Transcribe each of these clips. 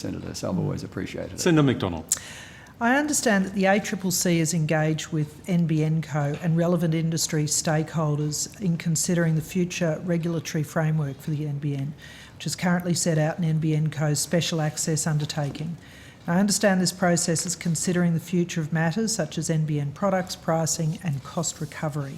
Senator, so I've always appreciated it. Senator McDonald. I understand that the ACCC is engaged with NBN Co and relevant industry stakeholders in considering the future regulatory framework for the NBN, which is currently set out in NBN Co's special access undertaking. I understand this process is considering the future of matters such as NBN products, pricing and cost recovery.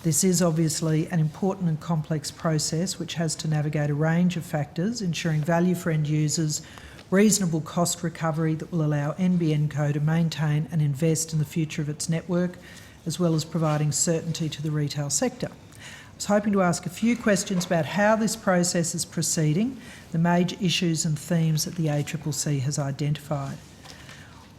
This is obviously an important and complex process which has to navigate a range of factors, ensuring value for end users, reasonable cost recovery that will allow NBN Co to maintain and invest in the future of its network, as well as providing certainty to the retail sector. I was hoping to ask a few questions about how this process is proceeding, the major issues and themes that the ACCC has identified.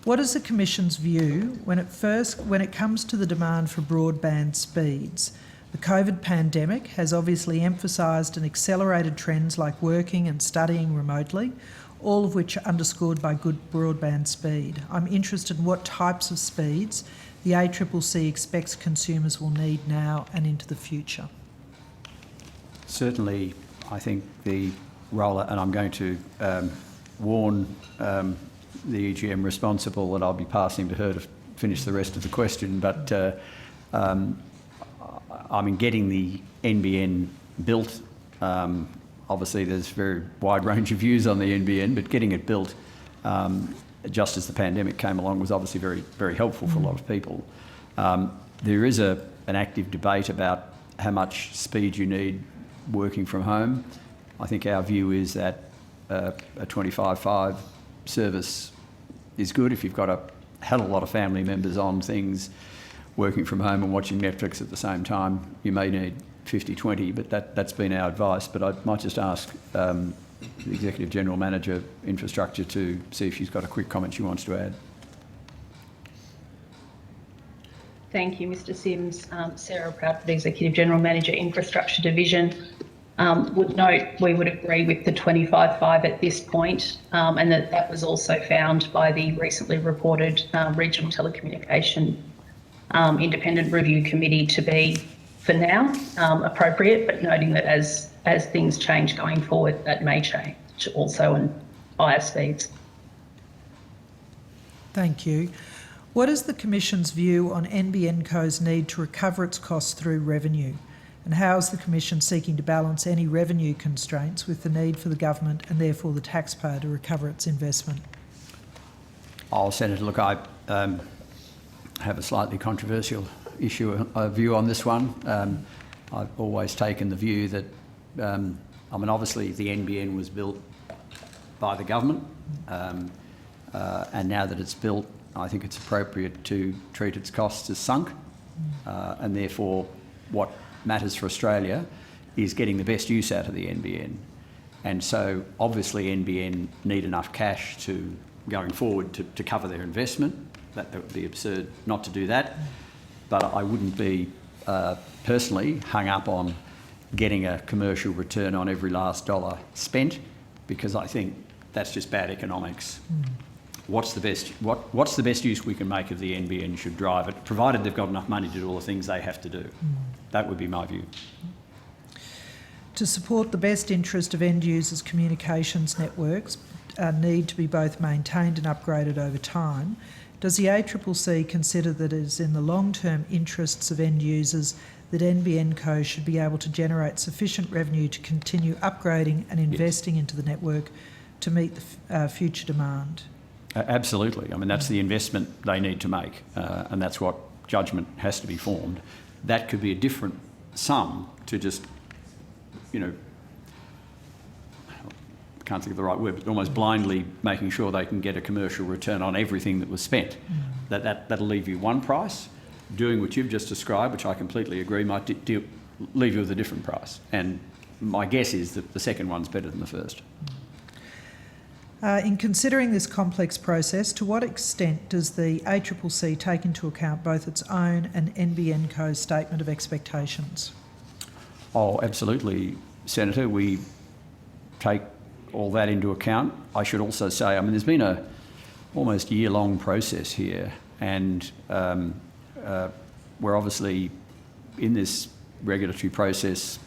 What is the Commission's view when it comes to the demand for broadband speeds? The COVID pandemic has obviously emphasised and accelerated trends like working and studying remotely, all of which are underscored by good broadband speed. I'm interested in what types of speeds the ACCC expects consumers will need now and into the future. Certainly, I think the role, and I'm going to warn the EGM responsible that I'll be passing to her to finish the rest of the question, but I mean, getting the NBN built, obviously there's a very wide range of views on the NBN, but getting it built just as the pandemic came along was obviously very, very helpful for a lot of people. There is an active debate about how much speed you need working from home. I think our view is that a 25.5 service is good if you've got a hell of a lot of family members on things working from home and watching Netflix at the same time. You may need 50/20, but that's been our advice. But I might just ask the Executive General Manager Infrastructure to see if she's got a quick comment she wants to add. Thank you, Mr Sims. Sarah Prout, the Executive General Manager Infrastructure Division. Would note we would agree with the 25.5 at this point, and that was also found by the recently reported Regional Telecommunication Independent Review Committee to be, for now, appropriate, but noting that as things change going forward, that may change also in higher speeds. Thank you. What is the Commission's view on NBN Co's need to recover its costs through revenue? And how is the Commission seeking to balance any revenue constraints with the need for the government and therefore the taxpayer to recover its investment? Senator, look, I have a slightly controversial view on this one. I've always taken the view that, I mean, obviously the NBN was built by the government, and now that it's built, I think it's appropriate to treat its costs as sunk, and therefore what matters for Australia is getting the best use out of the NBN. And so obviously NBN need enough cash to, going forward, to cover their investment. That would be absurd not to do that. But I wouldn't be personally hung up on getting a commercial return on every last dollar spent, because I think that's just bad economics. What's the best use we can make of the NBN should drive it, provided they've got enough money to do all the things they have to do. That would be my view. To support the best interest of end users, communications networks need to be both maintained and upgraded over time. Does the ACCC consider that it is in the long-term interests of end users that NBN Co should be able to generate sufficient revenue to continue upgrading and investing into the network to meet the future demand? Absolutely. I mean, that's the investment they need to make, and that's what judgment has to be formed. That could be a different sum to just, you know, I can't think of the right word, but almost blindly making sure they can get a commercial return on everything that was spent. That'll leave you one price. Doing what you've just described, which I completely agree, might leave you with a different price. And my guess is that the second one's better than the first. In considering this complex process, to what extent does the ACCC take into account both its own and NBN Co's statement of expectations? Oh, absolutely, Senator. We take all that into account. I should also say, I mean, there's been a almost year-long process here, and we're obviously in this regulatory process.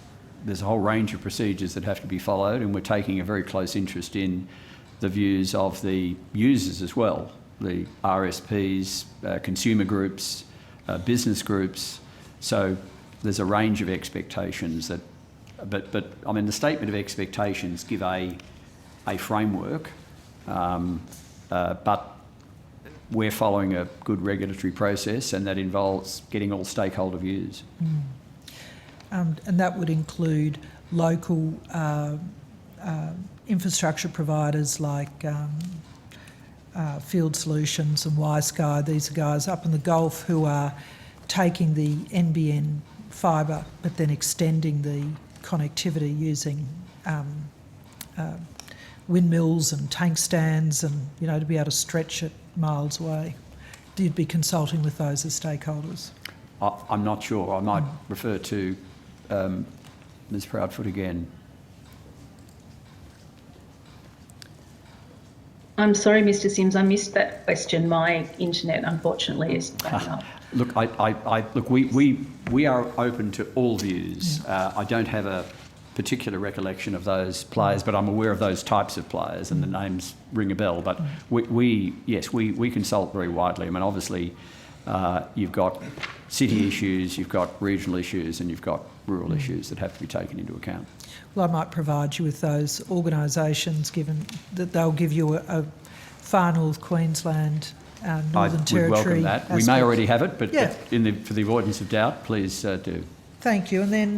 There's a whole range of procedures that have to be followed, and we're taking a very close interest in the views of the users as well, the RSPs, consumer groups, business groups. So there's a range of expectations that, but I mean, the statement of expectations give a framework, but we're following a good regulatory process, and that involves getting all stakeholder views. And that would include local infrastructure providers like Field Solutions and Y-Sky. These are guys up in the Gulf who are taking the NBN fibre but then extending the connectivity using windmills and tank stands and, you know, to be able to stretch it miles away. You'd be consulting with those as stakeholders? I'm not sure. I might refer to Ms Proudfoot again. I'm sorry, Mr Sims, I missed that question. My internet, unfortunately, is playing up. Look, look. We are open to all views. I don't have a particular recollection of those players, but I'm aware of those types of players, and the names ring a bell. But we consult very widely. I mean, obviously, you've got city issues, you've got regional issues, and you've got rural issues that have to be taken into account. Well, I might provide you with those organisations, given that they'll give you a Far North Queensland, Northern Territory. I would welcome that. aspect. We may already have it, but Yeah. for the avoidance of doubt, please do. Thank you. And then